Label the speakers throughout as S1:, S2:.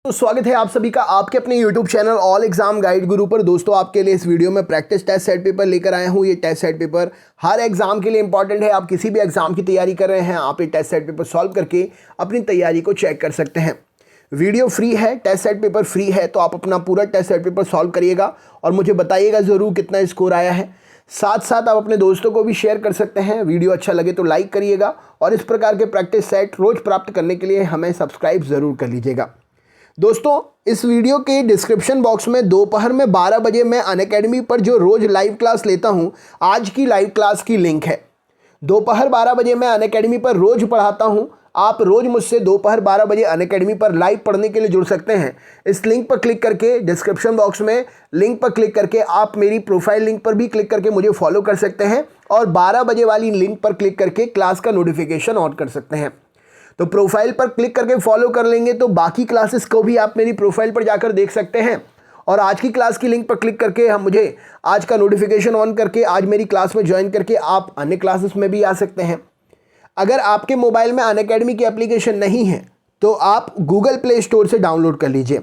S1: तो स्वागत है आप सभी का आपके अपने YouTube channel all exam guide गुरु पर। दोस्तों आपके लिए इस वीडियो में प्रैक्टिस टेस्ट सेट पेपर लेकर आया हूं। ये टेस्ट सेट पेपर हर एग्जाम के लिए इंपॉर्टेंट है। आप किसी भी एग्जाम की तैयारी कर रहे हैं, आप ये टेस्ट सेट पेपर सॉल्व करके अपनी तैयारी को चेक कर सकते हैं। वीडियो फ्री है, टेस्ट सेट पेपर फ्री है, तो आप अपना पूरा टेस्ट सेट पेपर सॉल्व करिएगा और मुझे बताइएगा ज़रूर कितना स्कोर आया है। साथ साथ आप अपने दोस्तों को भी शेयर कर सकते हैं। वीडियो अच्छा लगे तो लाइक करिएगा और इस प्रकार के प्रैक्टिस सेट रोज़ प्राप्त करने के लिए हमें सब्सक्राइब ज़रूर कर लीजिएगा। दोस्तों इस वीडियो के डिस्क्रिप्शन बॉक्स में दोपहर में 12 बजे मैं अनअकैडमी पर जो रोज़ लाइव क्लास लेता हूं, आज की लाइव क्लास की लिंक है। दोपहर 12 बजे मैं अनअकैडमी पर रोज़ पढ़ाता हूं। आप रोज़ मुझसे दोपहर 12 बजे अनअकैडमी पर लाइव पढ़ने के लिए जुड़ सकते हैं। इस लिंक पर क्लिक करके, डिस्क्रिप्शन बॉक्स में लिंक पर क्लिक करके आप मेरी प्रोफाइल लिंक पर भी क्लिक करके मुझे फॉलो कर सकते हैं और 12 बजे वाली लिंक पर क्लिक करके क्लास का नोटिफिकेशन ऑन कर सकते हैं। तो प्रोफाइल पर क्लिक करके फॉलो कर लेंगे तो बाकी क्लासेस को भी आप मेरी प्रोफाइल पर जाकर देख सकते हैं। और आज की क्लास की लिंक पर क्लिक करके हम मुझे आज का नोटिफिकेशन ऑन करके आज मेरी क्लास में ज्वाइन करके आप अन्य क्लासेस में भी आ सकते हैं। अगर आपके मोबाइल में अनअकैडमी की एप्लीकेशन नहीं है तो आप गूगल प्ले स्टोर से डाउनलोड कर लीजिए।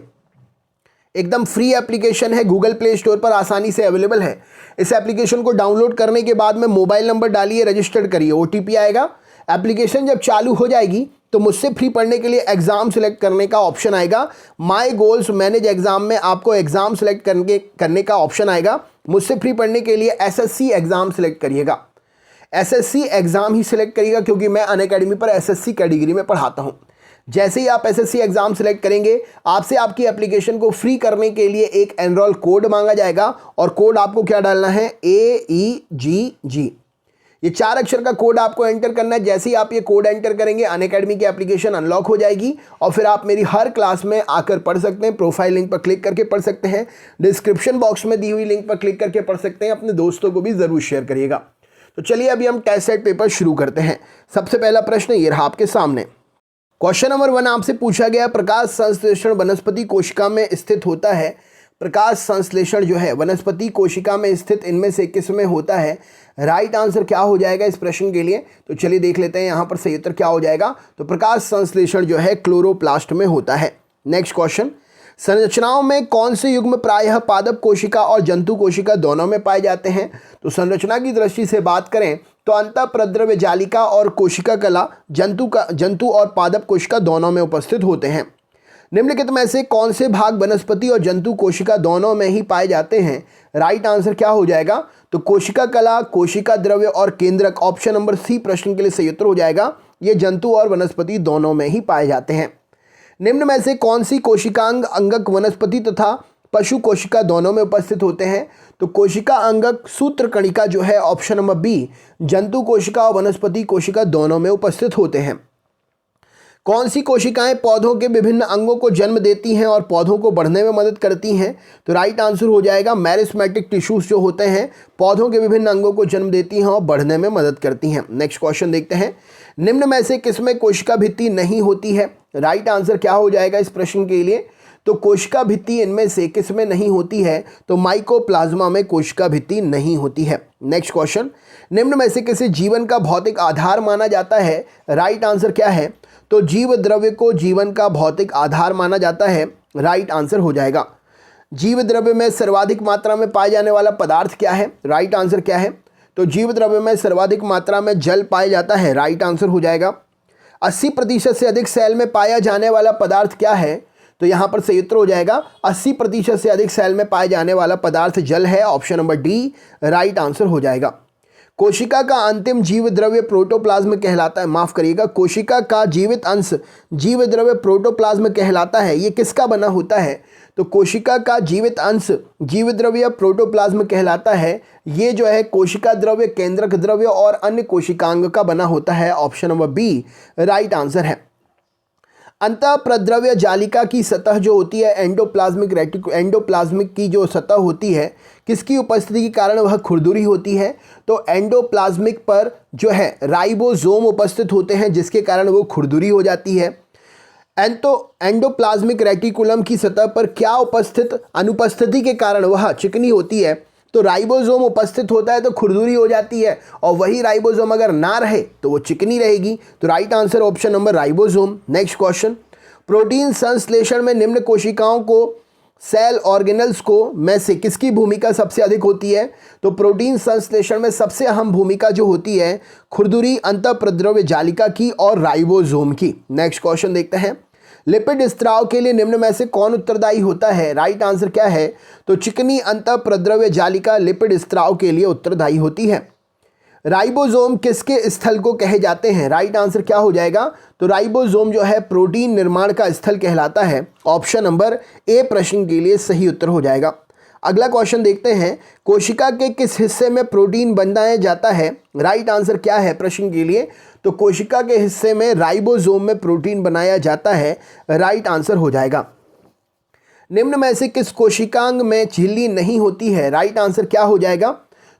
S1: एकदम फ्री एप्लीकेशन है, गूगल प्ले स्टोर पर आसानी से अवेलेबल है। इस एप्लीकेशन को डाउनलोड करने के बाद में मोबाइल नंबर डालिए, रजिस्टर्ड करिए, OTP आएगा। एप्लीकेशन जब चालू हो जाएगी तो मुझसे फ्री पढ़ने के लिए एग्ज़ाम सेलेक्ट करने का ऑप्शन आएगा। माय गोल्स मैनेज एग्ज़ाम में आपको एग्ज़ाम सेलेक्ट करने का ऑप्शन आएगा। मुझसे फ्री पढ़ने के लिए SSC एग्ज़ाम सेलेक्ट करिएगा। SSC एग्ज़ाम ही सिलेक्ट करिएगा क्योंकि मैं अनअकैडमी पर SSC कैटेगरी में पढ़ाता हूँ। जैसे ही आप SSC एग्ज़ाम सेलेक्ट करेंगे, आपसे आपकी एप्लीकेशन को फ्री करने के लिए एक एनरोल कोड मांगा जाएगा और कोड आपको क्या डालना है, AEGG। ये 4 अक्षर का कोड आपको एंटर करना है। जैसे ही आप ये कोड एंटर करेंगे, अनअकैडमी की एप्लीकेशन अनलॉक हो जाएगी और फिर आप मेरी हर क्लास में आकर पढ़ सकते हैं। प्रोफाइल लिंक पर क्लिक करके पढ़ सकते हैं, डिस्क्रिप्शन बॉक्स में दी हुई लिंक पर क्लिक करके पढ़ सकते हैं। अपने दोस्तों को भी ज़रूर शेयर करिएगा। तो चलिए अभी हम टेस्ट सेट पेपर शुरू करते हैं। सबसे पहला प्रश्न ये रहा आपके सामने। क्वेश्चन नंबर 1 आपसे पूछा गया, प्रकाश संश्लेषण वनस्पति कोशिका में स्थित होता है। प्रकाश संश्लेषण जो है वनस्पति कोशिका में स्थित इनमें से किस में होता है? राइट आंसर क्या हो जाएगा इस प्रश्न के लिए? तो चलिए देख लेते हैं यहाँ पर सही उत्तर क्या हो जाएगा। तो प्रकाश संश्लेषण जो है क्लोरोप्लास्ट में होता है। नेक्स्ट क्वेश्चन, संरचनाओं में कौन से युग्म प्रायः पादप कोशिका और जंतु कोशिका दोनों में पाए जाते हैं? तो संरचना की दृष्टि से बात करें तो अंतःप्रद्रव्य जालिका और कोशिका कला जंतु और पादप कोशिका दोनों में उपस्थित होते हैं। निम्नलिखित में से कौन से भाग वनस्पति और जंतु कोशिका दोनों में ही पाए जाते हैं? राइट आंसर क्या हो जाएगा? तो कोशिका कला, कोशिका द्रव्य और केंद्रक, ऑप्शन नंबर C प्रश्न के लिए सही उत्तर हो जाएगा। ये जंतु और वनस्पति दोनों में ही पाए जाते हैं। निम्न में से कौन सी कोशिकांग अंगक वनस्पति तथा पशु कोशिका दोनों में उपस्थित होते हैं? तो कोशिका अंगक सूत्रकणिका जो है, ऑप्शन नंबर B, जंतु कोशिका और वनस्पति कोशिका दोनों में उपस्थित होते हैं। कौन सी कोशिकाएं पौधों के विभिन्न अंगों को जन्म देती हैं और पौधों को बढ़ने में मदद करती हैं? तो राइट आंसर हो जाएगा मैरिस्मेटिक टिश्यूज जो होते हैं पौधों के विभिन्न अंगों को जन्म देती हैं और बढ़ने में मदद करती हैं। नेक्स्ट क्वेश्चन देखते हैं, निम्न में से किसमें कोशिका भित्ति नहीं होती है? राइट आंसर क्या हो जाएगा इस प्रश्न के लिए? तो कोशिका भित्ति इनमें से किसमें नहीं होती है? तो माइकोप्लाज्मा में कोशिका भित्ति नहीं होती है। नेक्स्ट क्वेश्चन, निम्न में से किसे जीवन का भौतिक आधार माना जाता है? राइट आंसर क्या है? तो जीव द्रव्य को जीवन का भौतिक आधार माना जाता है। राइट आंसर हो जाएगा। जीव द्रव्य में सर्वाधिक मात्रा में पाए जाने वाला पदार्थ क्या है? राइट आंसर क्या है? तो जीव द्रव्य में सर्वाधिक मात्रा में जल पाया जाता है। राइट आंसर हो जाएगा। 80% से अधिक सेल में पाया जाने वाला पदार्थ क्या है? तो यहाँ पर सही उत्तर हो जाएगा 80% से अधिक सेल में पाए जाने वाला पदार्थ जल है। Option number D right answer हो जाएगा। कोशिका का अंतिम जीव द्रव्य प्रोटोप्लाज्म कहलाता है। माफ करिएगा, कोशिका का जीवित अंश जीव द्रव्य प्रोटोप्लाज्म कहलाता है। ये किसका बना होता है? तो कोशिका का जीवित अंश जीव द्रव्य प्रोटोप्लाज्म कहलाता है। ये जो है कोशिका द्रव्य, केंद्रक द्रव्य और अन्य कोशिकांग का बना होता है। Option number B right answer है। अंतःप्रद्रव्य जालिका की सतह जो होती है, एंडोप्लाज्मिक की जो सतह होती है, किसकी उपस्थिति के कारण वह खुरदुरी होती है? तो एंडोप्लाज्मिक पर जो है राइबोसोम उपस्थित होते हैं जिसके कारण वो खुरदुरी हो जाती है। एंडोप्लाज्मिक रेटिकुलम की सतह पर क्या अनुपस्थिति के कारण वह चिकनी होती है? तो राइबोसोम उपस्थित होता है तो खुरदुरी हो जाती है और वही राइबोसोम अगर ना रहे तो वो चिकनी रहेगी। तो right answer option number ribosome. Next question, protein संश्लेषण में निम्न कोशिकाओं को सेल ऑर्गेनल्स को में से किसकी भूमिका सबसे अधिक होती है? तो प्रोटीन संश्लेषण में सबसे अहम भूमिका जो होती है खुरदुरी अंतःप्रद्रव्य जालिका की और राइबोसोम की। नेक्स्ट क्वेश्चन देखते हैं। लिपिड स्त्राव के लिए निम्न में से कौन उत्तरदायी होता है? राइट आंसर क्या है? तो चिकनी अंतःप्रद्रव्य जालिका लिपिड स्त्राव के लिए उत्तरदायी होती है। राइबोसोम किसके स्थल को कहे जाते हैं? राइट आंसर क्या हो जाएगा? तो राइबोसोम जो है प्रोटीन निर्माण का स्थल कहलाता है। ऑप्शन नंबर ए प्रश्न के लिए सही उत्तर हो जाएगा। अगला क्वेश्चन देखते हैं। कोशिका के किस हिस्से में प्रोटीन बनाया जाता है? राइट आंसर क्या है प्रश्न के लिए? तो कोशिका के हिस्से में राइबोसोम में प्रोटीन बनाया जाता है। राइट आंसर हो जाएगा। निम्न में से किस कोशिकांग में झिल्ली नहीं होती है? राइट आंसर क्या हो जाएगा?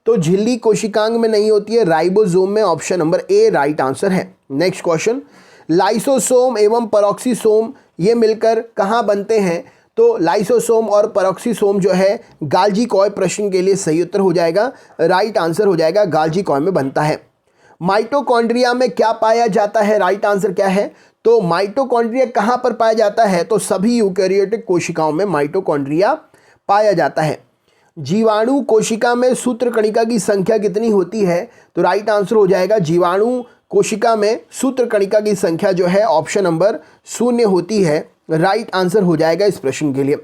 S1: तो झिल्ली कोशिकांग में नहीं होती है, राइबोसोम में। Option number A right answer है। Next question. लाइसोसोम एवं पेरोक्सीसोम ये मिलकर कहाँ बनते हैं? तो लाइसोसोम और पेरोक्सीसोम जो है गाल्जी कॉय प्रश्न के लिए सही उत्तर हो जाएगा। राइट आंसर हो जाएगा, गाल्जी कॉय में बनता है। माइटोकॉन्ड्रिया में क्या पाया जाता है? राइट आंसर क्या है? तो माइटोकॉन्ड्रिया कहाँ पर पाया जाता है? तो सभी यूकेरियोटिक कोशिकाओं में माइटोकॉन्ड्रिया पाया जाता है। जीवाणु कोशिका में सूत्रकणिका की संख्या कितनी होती है? तो राइट आंसर हो जाएगा, जीवाणु कोशिका में सूत्रकणिका की संख्या जो है ऑप्शन नंबर 0 होती है। राइट आंसर हो जाएगा इस प्रश्न के लिए।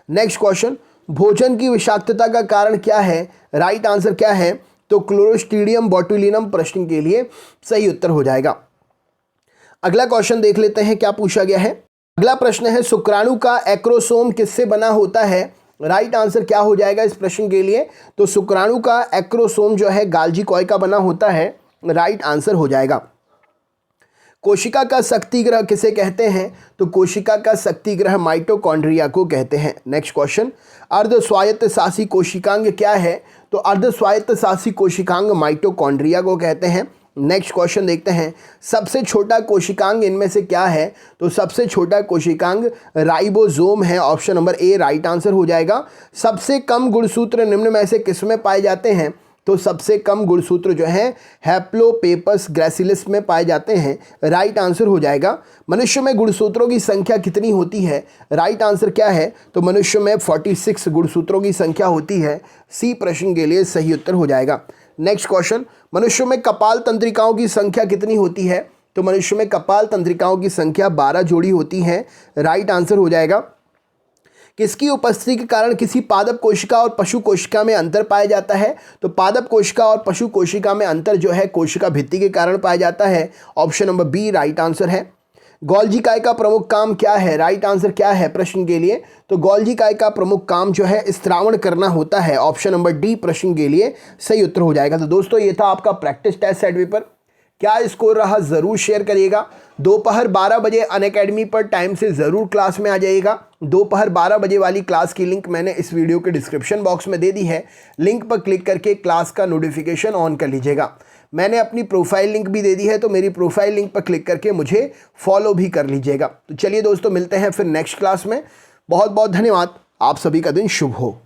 S1: Next question. भोजन की विषाक्तता का कारण क्या है? राइट आंसर क्या है? तो क्लोस्ट्रीडियम बोटुलिनम प्रश्न के लिए सही उत्तर हो जाएगा। अगला क्वेश्चन देख लेते हैं क्या पूछा गया है। अगला प्रश्न है, शुक्राणु का एक्रोसोम किससे बना होता है? राइट आंसर क्या हो जाएगा इस प्रश्न के लिए? तो शुक्राणु का एक्रोसोम जो है गाल्जी कॉय का बना होता है। राइट आंसर हो जाएगा। कोशिका का शक्ति ग्रह किसे कहते हैं? तो कोशिका का शक्ति ग्रह माइटोकॉन्ड्रिया को कहते हैं। Next question. अर्ध स्वायत्त शासी कोशिकांग क्या है? तो अर्ध स्वायत्त शासी कोशिकांग माइटोकॉन्ड्रिया को कहते हैं। नेक्स्ट क्वेश्चन देखते हैं। सबसे छोटा कोशिकांग इनमें से क्या है? तो सबसे छोटा कोशिकांग राइबोसोम है। Option number A right answer हो जाएगा। सबसे कम गुणसूत्र निम्न में से किसमें पाए जाते हैं? तो सबसे कम गुणसूत्र जो है हैप्लोपेपस ग्रैसिलिस में पाए जाते हैं। राइट आंसर हो जाएगा। मनुष्य में गुणसूत्रों की संख्या कितनी होती है? राइट आंसर क्या है? तो मनुष्य में 46 गुणसूत्रों की संख्या होती है। सी प्रश्न के लिए सही उत्तर हो जाएगा। Next question. मनुष्य में कपाल तंत्रिकाओं की संख्या कितनी होती है? तो मनुष्य में कपाल तंत्रिकाओं की संख्या 12 जोड़ी होती है। राइट आंसर हो जाएगा। किसकी उपस्थिति के कारण किसी पादप कोशिका और पशु कोशिका में अंतर पाया जाता है? तो पादप कोशिका और पशु कोशिका में अंतर जो है कोशिका भित्ति के कारण पाया जाता है। Option number B right answer है। गोल्जी काय का प्रमुख काम क्या है? राइट आंसर क्या है प्रश्न के लिए? तो गोल्जी काय का प्रमुख काम जो है स्त्रावण करना होता है। ऑप्शन नंबर डी प्रश्न के लिए सही उत्तर हो जाएगा। तो दोस्तों ये था आपका प्रैक्टिस टेस्ट सेट पेपर। क्या स्कोर रहा ज़रूर शेयर करिएगा। दोपहर 12 बजे अनअकैडमी पर टाइम से ज़रूर क्लास में आ जाइएगा। दोपहर 12 बजे वाली क्लास की लिंक मैंने इस वीडियो के डिस्क्रिप्शन बॉक्स में दे दी है। लिंक पर क्लिक करके क्लास का नोटिफिकेशन ऑन कर लीजिएगा। मैंने अपनी प्रोफाइल लिंक भी दे दी है, तो मेरी प्रोफाइल लिंक पर क्लिक करके मुझे फॉलो भी कर लीजिएगा। तो चलिए दोस्तों, मिलते हैं फिर नेक्स्ट क्लास में। बहुत बहुत धन्यवाद। आप सभी का दिन शुभ हो।